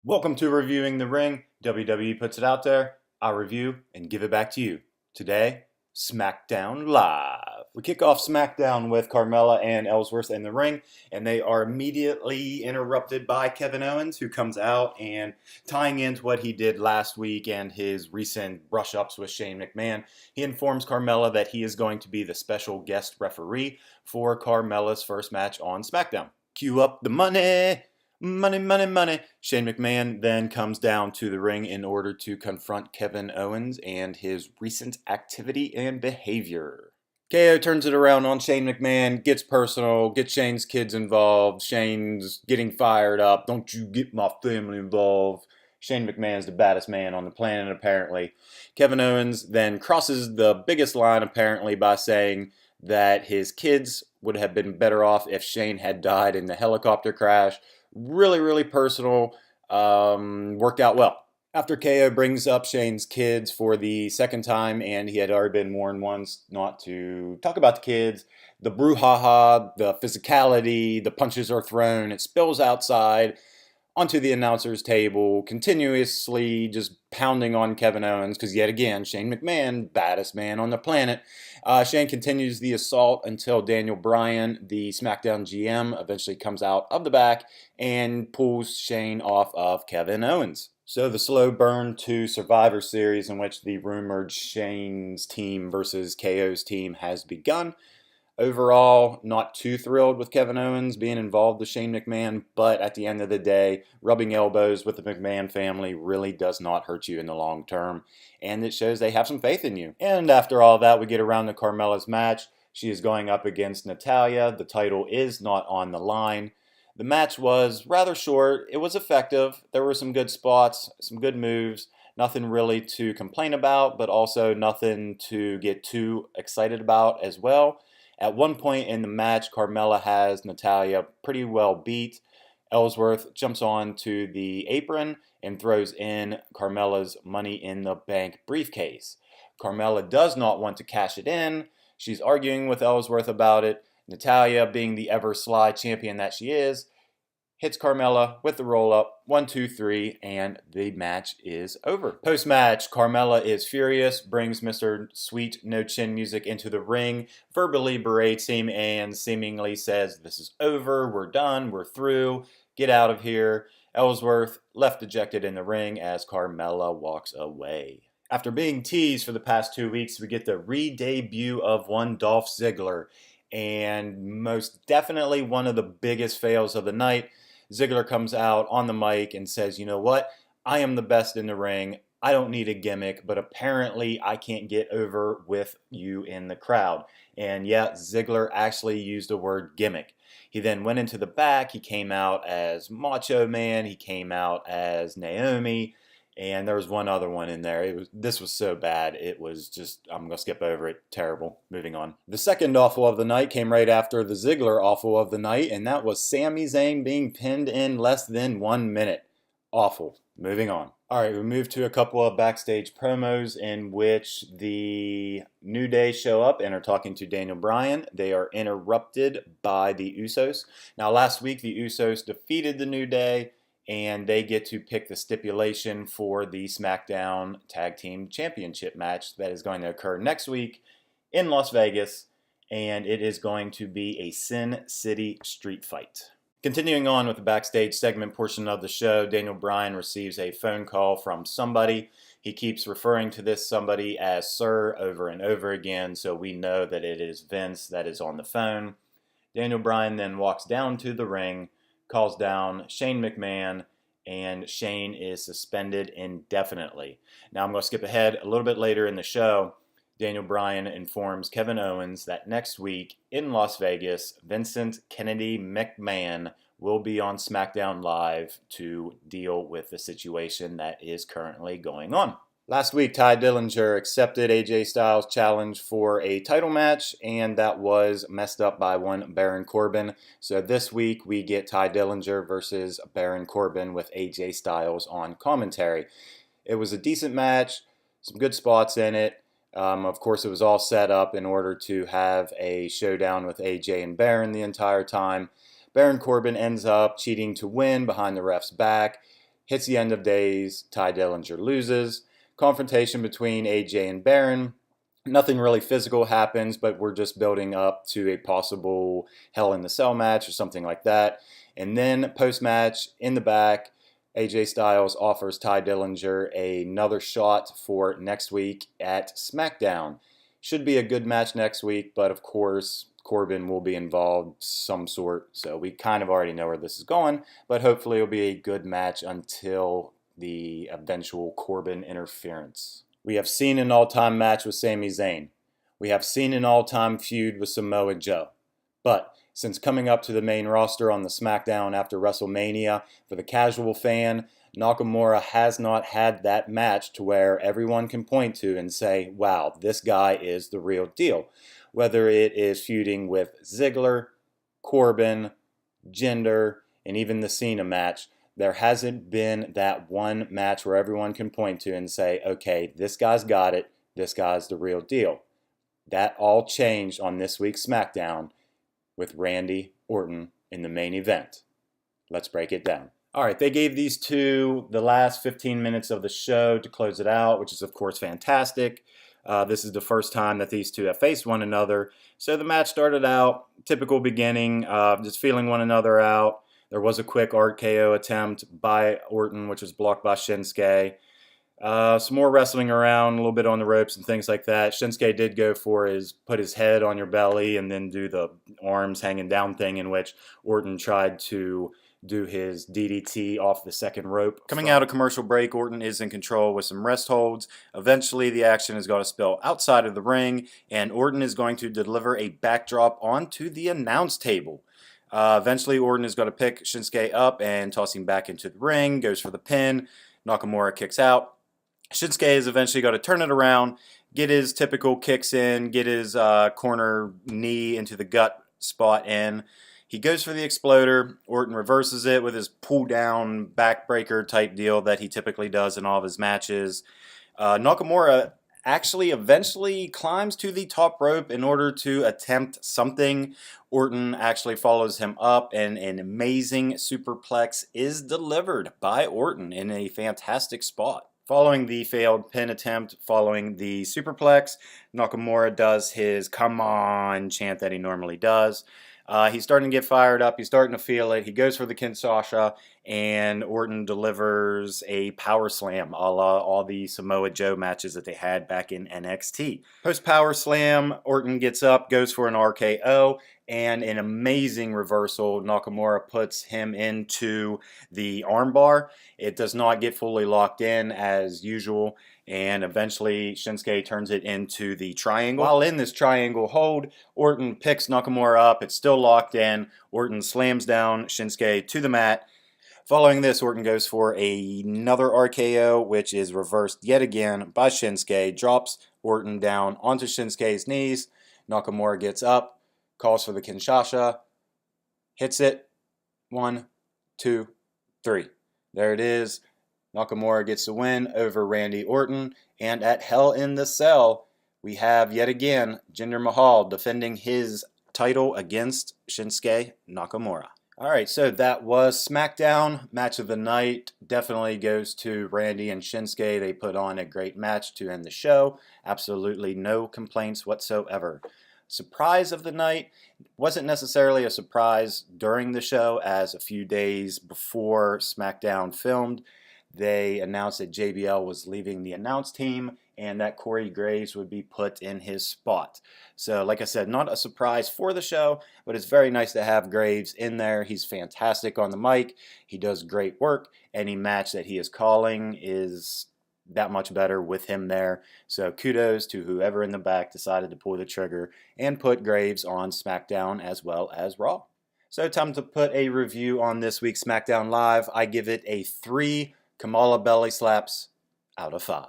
Welcome to Reviewing the Ring. WWE puts it out there, I review and give it back to you. Today, Smackdown Live. We kick off Smackdown with Carmella and Ellsworth in the ring, and they are immediately interrupted by Kevin Owens, who comes out and tying into what he did last week and his recent brush-ups with Shane McMahon. He informs Carmella that he is going to be the special guest referee for Carmella's first match on SmackDown. Cue up the money! Money, money, money. Shane McMahon then comes down to the ring in order to confront Kevin Owens and his recent activity and behavior. KO turns it around on Shane McMahon, gets personal, gets Shane's kids involved. Shane's getting fired up. Don't you get my family involved. Shane McMahon's the baddest man on the planet, apparently. Kevin Owens then crosses the biggest line, apparently, by saying that his kids would have been better off if Shane had died in the helicopter crash. Really personal. Worked out well. After KO brings up Shane's kids for the second time, and he had already been warned once not to talk about the kids, the brouhaha, the physicality, the punches are thrown, it spills outside onto the announcer's table, continuously just pounding on Kevin Owens, because yet again, Shane McMahon, baddest man on the planet. Shane continues the assault until Daniel Bryan, the SmackDown GM, eventually comes out of the back and pulls Shane off of Kevin Owens. So the slow burn to Survivor Series, in which the rumored Shane's team versus KO's team has begun. Overall, not too thrilled with Kevin Owens being involved with Shane McMahon, but at the end of the day, rubbing elbows with the McMahon family really does not hurt you in the long term, and it shows they have some faith in you. And after all that, we get around to Carmella's match. She is going up against Natalya. The title is not on the line. The match was rather short. It was effective. There were some good spots, some good moves. Nothing really to complain about, but also nothing to get too excited about as well. At one point in the match, Carmella has Natalya pretty well beat. Ellsworth jumps on to the apron and throws in Carmella's Money in the Bank briefcase. Carmella does not want to cash it in. She's arguing with Ellsworth about it. Natalya, being the ever sly champion that she is, hits Carmella with the roll-up, 1, 2, 3, and the match is over. Post-match, Carmella is furious, brings Mr. Sweet No Chin Music into the ring, verbally berates him, and seemingly says, "This is over, we're done, we're through, get out of here." Ellsworth left dejected in the ring as Carmella walks away. After being teased for the past 2 weeks, we get the re-debut of one Dolph Ziggler, and most definitely one of the biggest fails of the night. Ziggler comes out on the mic and says, "You know what? I am the best in the ring. I don't need a gimmick, but apparently I can't get over with you in the crowd." And yeah, Ziggler actually used the word gimmick. He then went into the back. He came out as Macho Man. He came out as Naomi. And there was one other one in there. This was so bad. It was just, I'm going to skip over it. Terrible. Moving on. The second awful of the night came right after the Ziggler awful of the night, and that was Sami Zayn being pinned in less than 1 minute. Awful. Moving on. All right, we move to a couple of backstage promos in which the New Day show up and are talking to Daniel Bryan. They are interrupted by the Usos. Now, last week, the Usos defeated the New Day, and they get to pick the stipulation for the SmackDown Tag Team Championship match that is going to occur next week in Las Vegas, and it is going to be a Sin City street fight. Continuing on with the backstage segment portion of the show, Daniel Bryan receives a phone call from somebody. He keeps referring to this somebody as Sir over and over again, so we know that it is Vince that is on the phone. Daniel Bryan then walks down to the ring, calls down Shane McMahon, and Shane is suspended indefinitely. Now I'm going to skip ahead a little bit later in the show. Daniel Bryan informs Kevin Owens that next week in Las Vegas, Vincent Kennedy McMahon will be on SmackDown Live to deal with the situation that is currently going on. Last week, Tye Dillinger accepted AJ Styles' challenge for a title match, and that was messed up by one Baron Corbin. So this week, we get Tye Dillinger versus Baron Corbin with AJ Styles on commentary. It was a decent match, some good spots in it. Of course, it was all set up in order to have a showdown with AJ and Baron the entire time. Baron Corbin ends up cheating to win behind the ref's back. Hits the end of days, Ty Dillinger loses. Confrontation between AJ and Baron. Nothing really physical happens, but we're just building up to a possible Hell in the Cell match or something like that. And then post-match, in the back, AJ Styles offers Ty Dillinger another shot for next week at Smackdown. Should be a good match next week, but of course, Corbin will be involved some sort, so we kind of already know where this is going, but hopefully it'll be a good match until the eventual Corbin interference. We have seen an all-time match with Sami Zayn. We have seen an all-time feud with Samoa Joe. But since coming up to the main roster on the SmackDown after WrestleMania, for the casual fan, Nakamura has not had that match to where everyone can point to and say, wow, this guy is the real deal. Whether it is feuding with Ziggler, Corbin, Jinder, and even the Cena match, there hasn't been that one match where everyone can point to and say, okay, this guy's got it, this guy's the real deal. That all changed on this week's SmackDown with Randy Orton in the main event. Let's break it down. All right, they gave these two the last 15 minutes of the show to close it out, which is, of course, fantastic. This is the first time that these two have faced one another. So the match started out, typical beginning, just feeling one another out. There was a quick RKO attempt by Orton, which was blocked by Shinsuke. Some more wrestling around, a little bit on the ropes and things like that. Shinsuke did go for put his head on your belly and then do the arms hanging down thing, in which Orton tried to do his DDT off the second rope. Coming out of commercial break, Orton is in control with some rest holds. Eventually, the action is going to spill outside of the ring, and Orton is going to deliver a backdrop onto the announce table. Eventually, Orton is going to pick Shinsuke up and toss him back into the ring, goes for the pin. Nakamura kicks out. Shinsuke is eventually going to turn it around, get his typical kicks in, get his corner knee into the gut spot in. He goes for the exploder. Orton reverses it with his pull-down backbreaker type deal that he typically does in all of his matches. Nakamura actually eventually climbs to the top rope in order to attempt something. Orton actually follows him up, and an amazing superplex is delivered by Orton in a fantastic spot. Following the failed pin attempt, following the superplex, Nakamura does his come on chant that he normally does. He's starting to get fired up. He's starting to feel it. He goes for the Kinshasa, and Orton delivers a power slam a la all the Samoa Joe matches that they had back in NXT. Post power slam, Orton gets up, goes for an RKO, and an amazing reversal. Nakamura puts him into the armbar. It does not get fully locked in as usual, and eventually Shinsuke turns it into the triangle. While in this triangle hold, Orton picks Nakamura up. It's still locked in. Orton slams down Shinsuke to the mat. Following this, Orton goes for another RKO, which is reversed yet again by Shinsuke. Drops Orton down onto Shinsuke's knees. Nakamura gets up, calls for the Kinshasa, hits it. 1, 2, 3. There it is. Nakamura gets the win over Randy Orton. And at Hell in the Cell, we have yet again Jinder Mahal defending his title against Shinsuke Nakamura. Alright, so that was SmackDown. Match of the night definitely goes to Randy and Shinsuke. They put on a great match to end the show. Absolutely no complaints whatsoever. Surprise of the night wasn't necessarily a surprise during the show, as a few days before SmackDown filmed, they announced that JBL was leaving the announce team and that Corey Graves would be put in his spot. So, like I said, not a surprise for the show, but it's very nice to have Graves in there. He's fantastic on the mic. He does great work. Any match that he is calling is that much better with him there. So kudos to whoever in the back decided to pull the trigger and put Graves on SmackDown as well as Raw. So time to put a review on this week's SmackDown Live. I give it a 3 Kamala belly slaps out of 5.